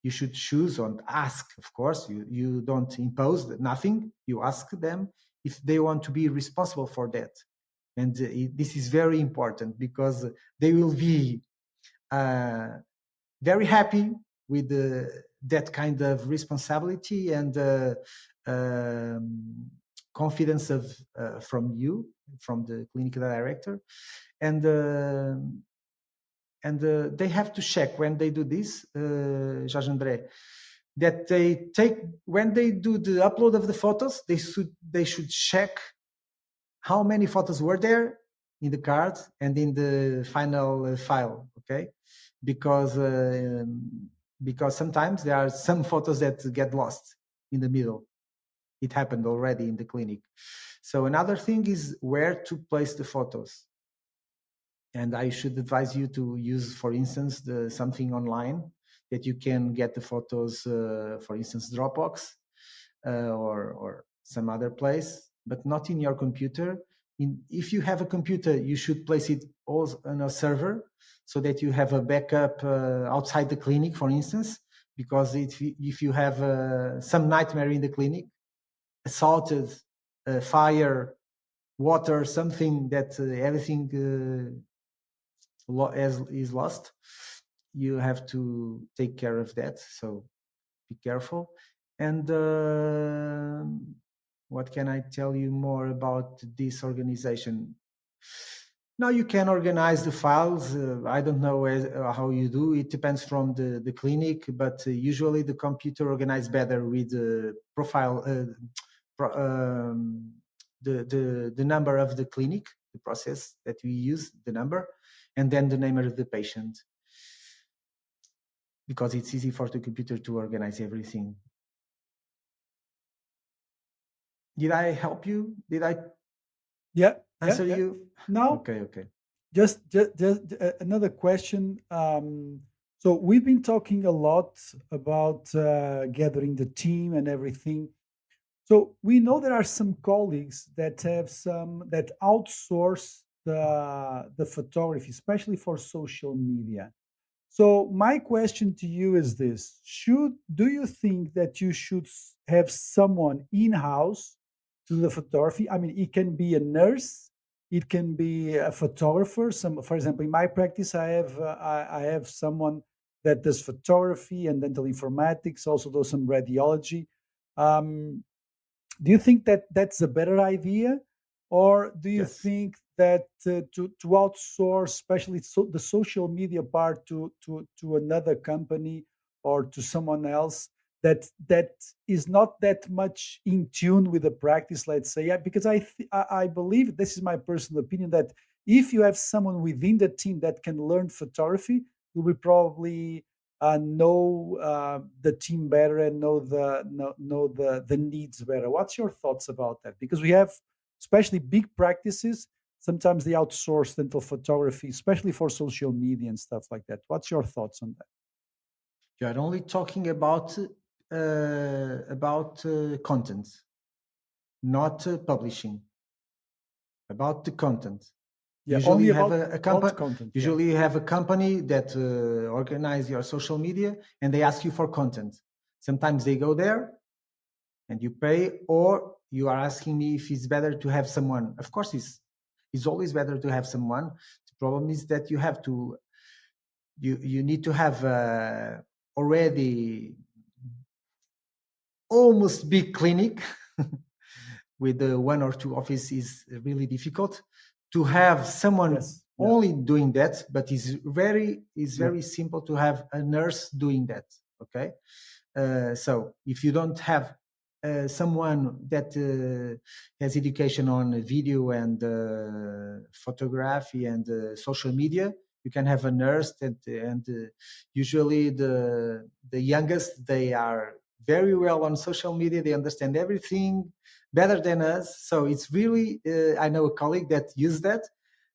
you should choose and ask. Of course, you don't impose nothing. You ask them if they want to be responsible for that. And this is very important, because they will be very happy with that kind of responsibility and confidence from you, from the clinical director. And they have to check when they do this, Jorge André, that when they do the upload of the photos, they should check how many photos were there in the card and in the final file. Okay, because sometimes there are some photos that get lost in the middle. It happened already in the clinic. So another thing is where to place the photos. And I should advise you to use, for instance, something online that you can get the photos, for instance, Dropbox or some other place, but not in your computer. If you have a computer, you should place it also on a server, so that you have a backup outside the clinic, for instance, because if you have some nightmare in the clinic, assaulted, fire, water, something that everything is lost, you have to take care of that. So be careful. And what can I tell you more about this organization? Now you can organize the files. I don't know how you do. It depends from the clinic, but usually the computer organizes better with the profile, the number of the clinic, the process that we use, the number, and then the name of the patient, because it's easy for the computer to organize everything. Did I help you? Did I answer you? No. Okay. Just another question. So we've been talking a lot about gathering the team and everything. So we know there are some colleagues that outsource the photography, especially for social media. So my question to you is this: do you think that you should have someone in-house to the photography? I mean, it can be a nurse, it can be a photographer. For example, in my practice, I have someone that does photography and dental informatics, also does some radiology. Um, do you think that that's a better idea, or do you Yes. think that to outsource, especially the social media part, to another company or to someone else that is not that much in tune with the practice, let's say? Yeah, because I believe, this is my personal opinion, that if you have someone within the team that can learn photography, you will probably know the team better and know the needs better. What's your thoughts about that? Because we have, especially big practices, sometimes they outsource dental photography, especially for social media and stuff like that. What's your thoughts on that? You are only talking about content, not publishing. About the content. Yeah, Usually only you have about a company. content. Usually you have a company that organize your social media, and they ask you for content. Sometimes they go there, and you pay, or you are asking me if it's better to have someone. Of course, it's always better to have someone. The problem is that you need to have already almost big clinic with one or two office is really difficult. To have someone Yes. Yeah. only doing that, but it's very Yeah. simple to have a nurse doing that. Okay, so if you don't have someone that has education on video and photography and social media, you can have a nurse and usually the youngest, they are very well on social media, they understand everything better than us. So it's really I know a colleague that used that,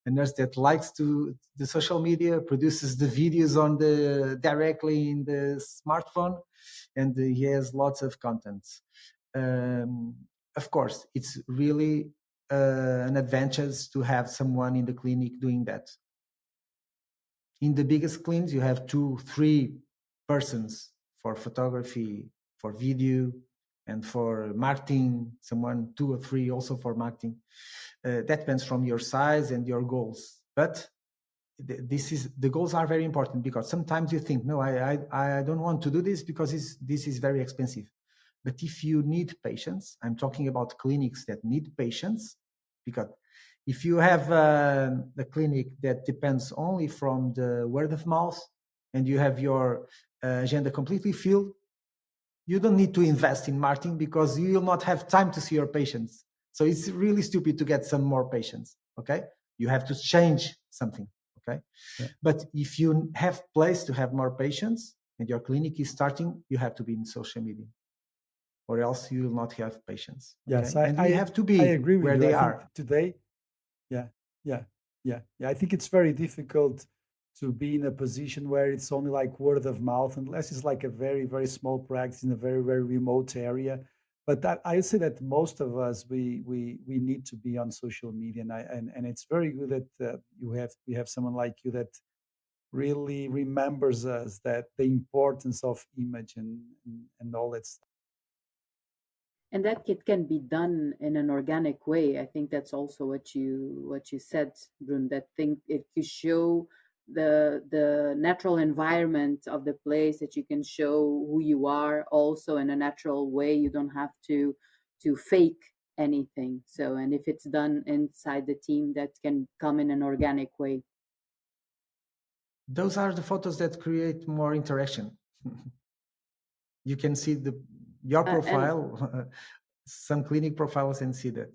a nurse that likes to the social media, produces the videos on the directly in the smartphone, and he has lots of content. Of course, it's really an advantage to have someone in the clinic doing that. In the biggest clinics, you have 2-3 persons for photography, for video, and for marketing, someone 2 or 3 also for marketing. That depends from your size and your goals. But the goals are very important, because sometimes you think, no, I don't want to do this because this is very expensive. But if you need patients, I'm talking about clinics that need patients, because if you have a clinic that depends only from the word of mouth and you have your agenda completely filled, you don't need to invest in marketing because you will not have time to see your patients. So it's really stupid to get some more patients. Okay, you have to change something. Okay, Yeah. But if you have place to have more patients and your clinic is starting, you have to be in social media, or else you will not have patients. Okay? Yes, And we have to be I agree with where you. they I think are. today, yeah, yeah. I think it's very difficult to be in a position where it's only like word of mouth, unless it's like a very, very small practice in a very, very remote area. But I would say that most of us we need to be on social media, and it's very good that we have someone like you that really remembers us that the importance of image and all that stuff. And that it can be done in an organic way. I think that's also what you said, Brun. That thing, if you show the natural environment of the place, that you can show who you are also in a natural way. You don't have to fake anything. So, and if it's done inside the team, that can come in an organic way. Those are the photos that create more interaction. You can see your profile, some clinic profiles, and see that.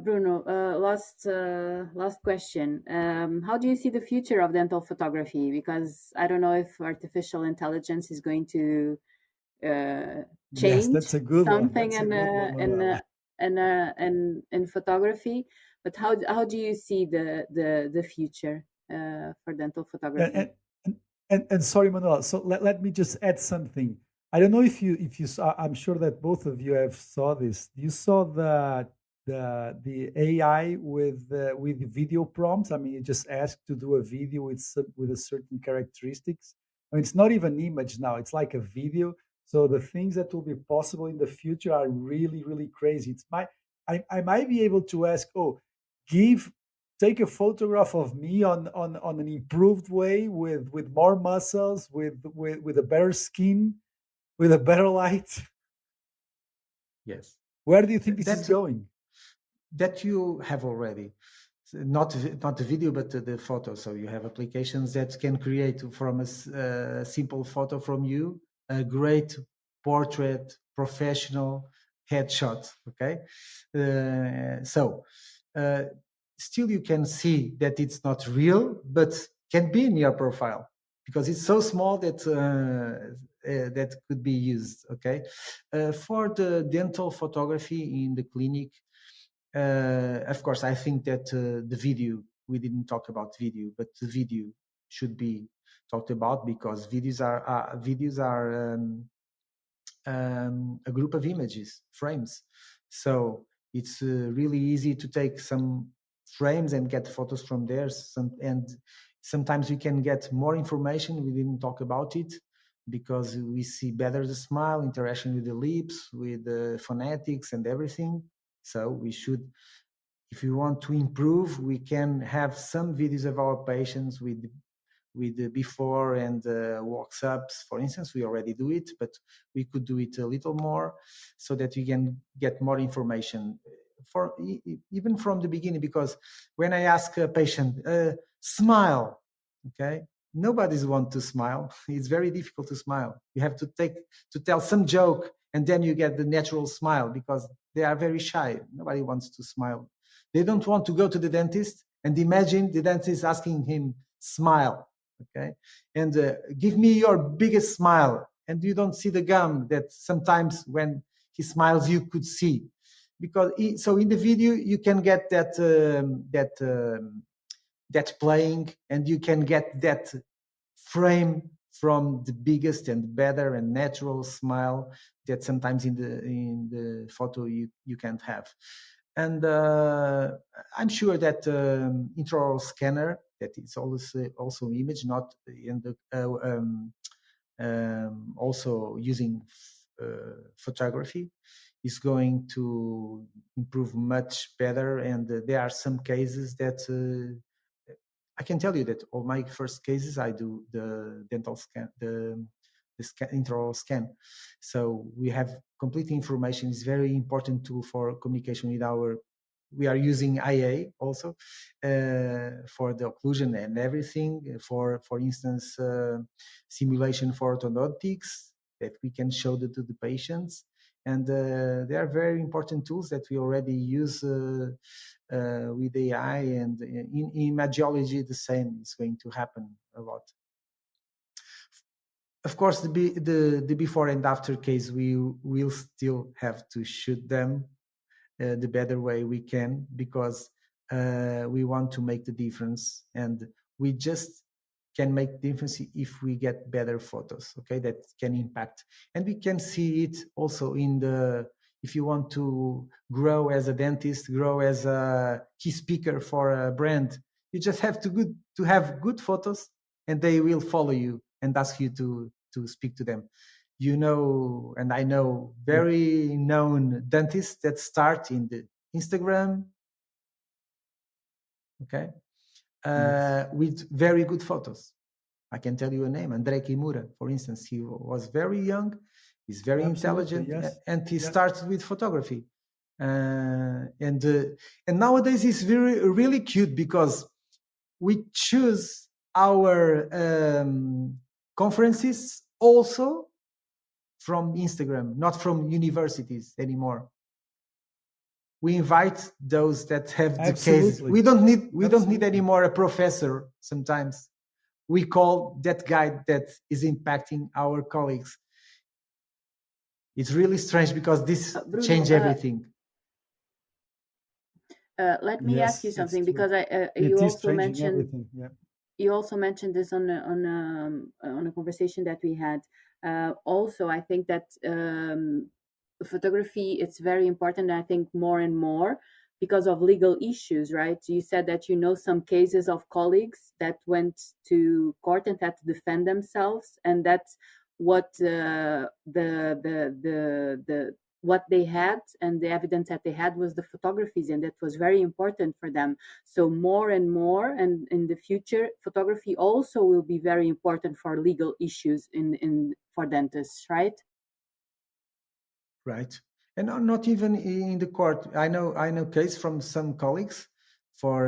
Bruno, last question. How do you see the future of dental photography? Because I don't know if artificial intelligence is going to change Yes, that's a good something one. in photography. But how do you see the future for dental photography? And sorry, Manuel. So let me just add something. I don't know if you saw. I'm sure that both of you have saw this. You saw the AI with video prompts. I mean, you just ask to do a video with a certain characteristics. I mean, it's not even image now. It's like a video. So the things that will be possible in the future are really really crazy. I might be able to ask, oh, take a photograph of me on an improved way with more muscles, with a better skin, with a better light. Yes. Where do you think this is going? That you have already, not the video, but the photo. So you have applications that can create from a simple photo from you a great portrait, professional headshot. Okay, still you can see that it's not real, but can be in your profile because it's so small that that could be used. Okay, for the dental photography in the clinic. Of course, I think that the video, we didn't talk about video, but the video should be talked about because videos are a group of images, frames. So it's really easy to take some frames and get photos from there. And sometimes we can get more information. We didn't talk about it because we see better the smile, interaction with the lips, with the phonetics and everything. So we should, if we want to improve, we can have some videos of our patients with the before and walks-ups. For instance, we already do it, but we could do it a little more so that we can get more information for even from the beginning. Because when I ask a patient, smile, okay, nobody's want to smile. It's very difficult to smile. You have to tell some joke, and then you get the natural smile because they are very shy. Nobody wants to smile. They don't want to go to the dentist and imagine the dentist asking him, smile, okay? And give me your biggest smile. And you don't see the gum that sometimes when he smiles, you could see. Because so in the video, you can get that playing, and you can get that frame from the biggest and better and natural smile that sometimes in the photo you can't have. And I'm sure that intraoral scanner, that is also image, not in the also using photography, is going to improve much better. And there are some cases that I can tell you that all my first cases I do the dental scan, the intraoral scan. So we have complete information. It's very important tool for communication with we are using IA also for the occlusion and everything. For instance, simulation for orthodontics that we can show to the patients. And they are very important tools that we already use with AI, and in imagiology the same is going to happen a lot. Of course, the before and after case, we will still have to shoot them the better way we can, because we want to make the difference, and we just can make the difference if we get better photos, okay, that can impact. And we can see it also in if you want to grow as a dentist, grow as a key speaker for a brand, you just have to have good photos, and they will follow you and ask you to speak to them. You know, and I know very known dentists that start in the Instagram, okay, with very good photos. I can tell you a name, André Kimura, for instance. He was very young, he's very intelligent, and he started with photography. And nowadays it's really cute because we choose our conferences also from Instagram, not from universities anymore. We invite those that have the cases. We don't need anymore a professor. Sometimes we call that guy that is impacting our colleagues. It's really strange because this Bruno, changed everything. Let me ask you something, because you also mentioned you also mentioned this on a conversation that we had. Also, I think that photography, it's very important. I think more and more because of legal issues, right? You said that you know some cases of colleagues that went to court and had to defend themselves, and that's what what they had, and the evidence that they had was the photographies, and that was very important for them. So more and more, and in the future, photography also will be very important for legal issues for dentists, right? Right. And not even in the court. I know case from some colleagues for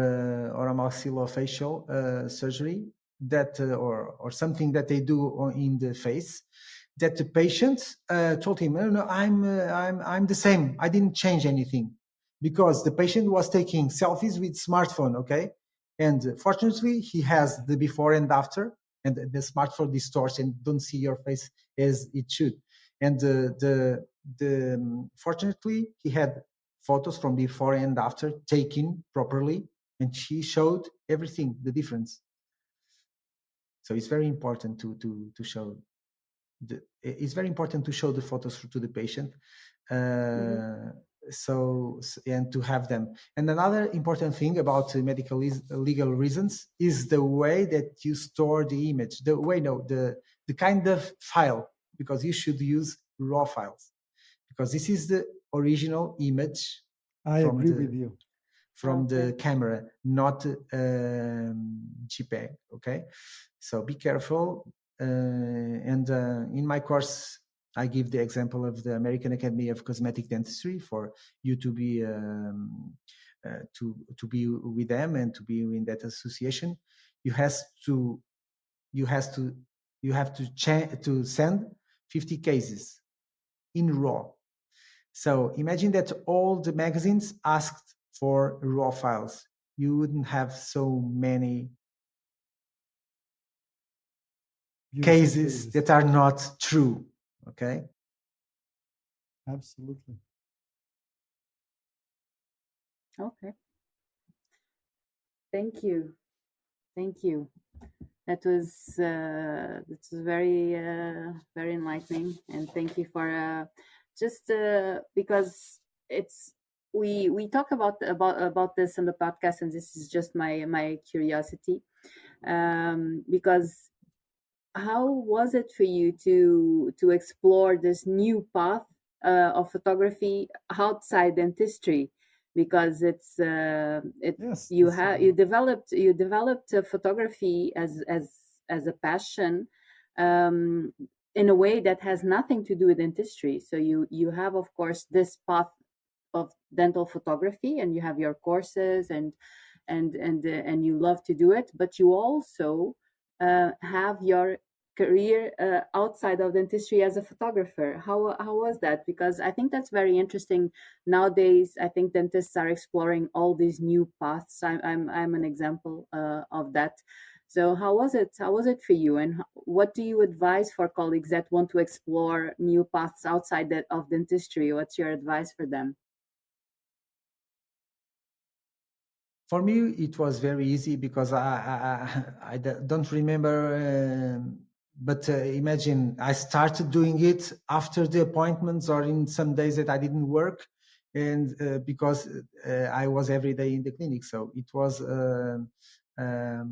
oromaxillofacial surgery that or something that they do in the face, that the patient told him, no, I'm the same. I didn't change anything, because the patient was taking selfies with smartphone, okay? And fortunately, he has the before and after, and the smartphone distorts and don't see your face as it should. And fortunately, he had photos from before and after taken properly, and she showed everything, the difference. So it's very important to show. It's very important to show the photos to the patient, so and to have them. And another important thing about medical legal reasons is the way that you store the image, the kind of file, because you should use raw files, because this is the original image. I agree with you. From the camera, not JPEG. Okay, so be careful. And in my course, I give the example of the American Academy of Cosmetic Dentistry for you to be with them and to be in that association. You have to send 50 cases in raw. So imagine that all the magazines asked for raw files. You wouldn't have so many cases that are not true. Okay? Absolutely. Okay. Thank you. That was very very enlightening, and thank you for just because we talk about this on the podcast, and this is just my curiosity, because how was it for you to explore this new path of photography outside dentistry? Because you developed photography as a passion, in a way that has nothing to do with dentistry. So you have, of course, this path of dental photography, and you have your courses, and you love to do it, but you also have your career outside of dentistry as a photographer. How was that? Because I think that's very interesting. Nowadays, I think dentists are exploring all these new paths. I'm an example of that. So how was it for you, and what do you advise for colleagues that want to explore new paths outside of dentistry? What's your advice for them? For me, it was very easy, because I don't remember, but imagine I started doing it after the appointments, or in some days that I didn't work, and because I was every day in the clinic. So it was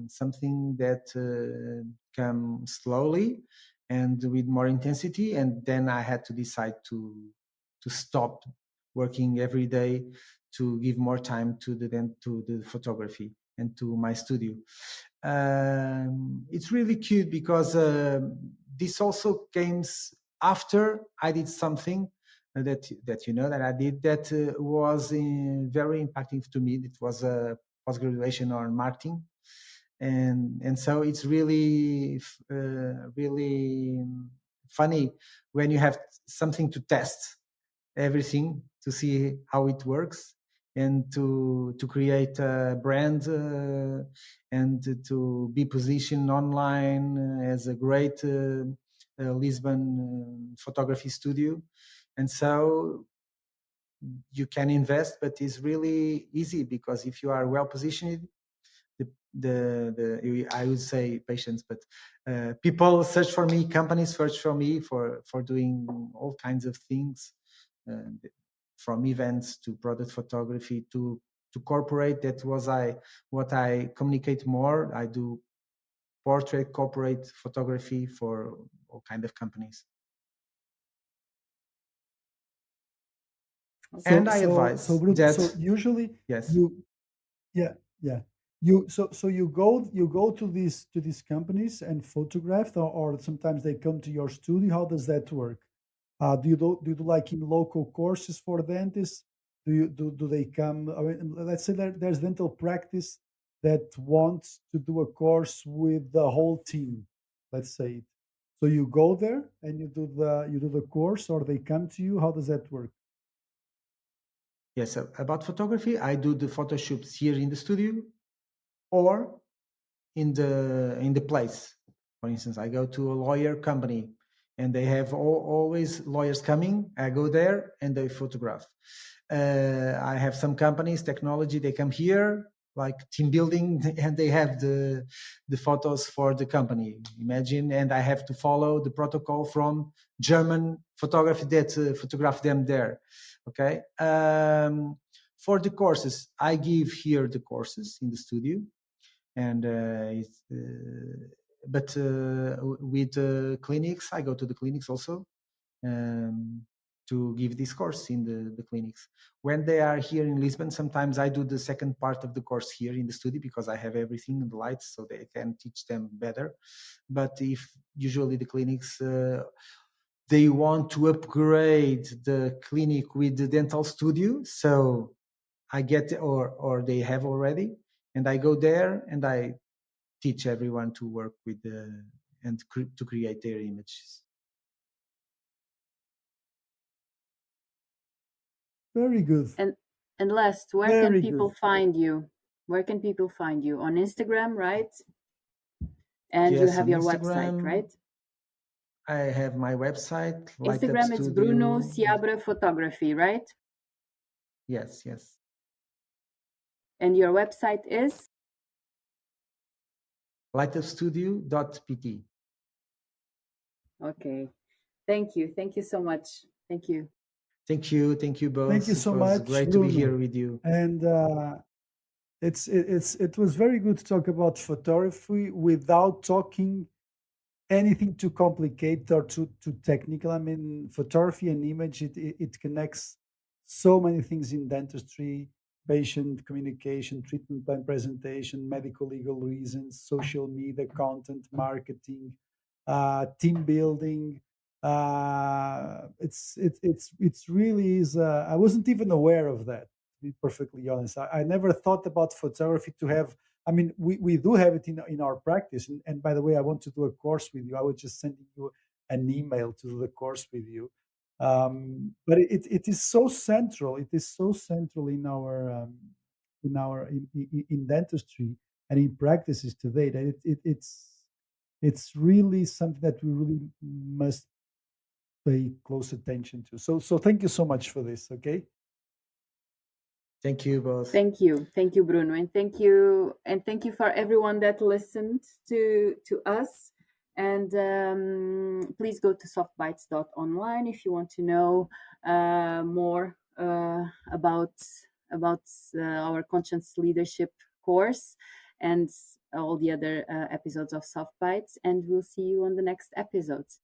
something that came slowly and with more intensity, and then I had to decide to stop working every day, to give more time to the photography. and to my studio. It's really cute because this also came after I did something that you know that I did that was very impactful to me. It was a post-graduation on marketing, and so it's really really funny when you have something to test everything to see how it works and to create a brand and to be positioned online as a great Lisbon photography studio. And so you can invest, but it's really easy because if you are well positioned, I would say patients, but people search for me, companies search for me for doing all kinds of things, from events to product photography to corporate. That was what I communicate more. I do portrait corporate photography for all kind of companies. And I advise Bruno, that. so usually Yes. yeah. You go to these companies and photograph, or sometimes they come to your studio. How does that work? Do you do like in local courses for dentists? Do they come? I mean, let's say there's dental practice that wants to do a course with the whole team. Let's say, so you go there and you do the course, or they come to you. How does that work? Yes, about photography, I do the photo shoots here in the studio or in the place. For instance, I go to a lawyer company and they have always lawyers coming. I go there and they photograph. I have some companies, technology, they come here like team building and they have the photos for the company. Imagine, and I have to follow the protocol from German photography that photograph them there. Okay. For the courses, I give here the courses in the studio, and but with clinics, I go to the clinics also to give this course in the clinics. When they are here in Lisbon, sometimes I do the second part of the course here in the studio because I have everything in the lights, so they can teach them better. But if usually the clinics they want to upgrade the clinic with the dental studio, so I get or they have already, and I go there and I teach everyone to work with and to create their images. Very good. And last, where Very can people good. find you? Where can people find you? On Instagram, right? And Yes, you have on your Instagram, website, right? I have my website, Light Up Instagram, it's Bruno Studio. Seabra Photography, right? Yes. And your website is? lightupstudio.pt. Okay. Thank you. Thank you so much. Thank you. Thank you both. Thank you so It was much, great Bruno. to be here with you. And it was very good to talk about photography without talking anything too complicated or too technical. I mean, photography and image, it connects so many things in dentistry: patient communication, treatment plan presentation, medical legal reasons, social media, content marketing, team building. It's really is. I wasn't even aware of that, to be perfectly honest. I never thought about photography to have. I mean, we do have it in our practice. And by the way, I want to do a course with you. I was just sending you an email to do the course with you. But it is so central. It is so central in our in dentistry and in practices today that it's really something that we really must pay close attention to. So thank you so much for this. Okay. Thank you both. Thank you, Bruno, and thank you for everyone that listened to us. And please go to softbites.online if you want to know more about our conscious leadership course and all the other episodes of Soft Bites. And we'll see you on the next episodes.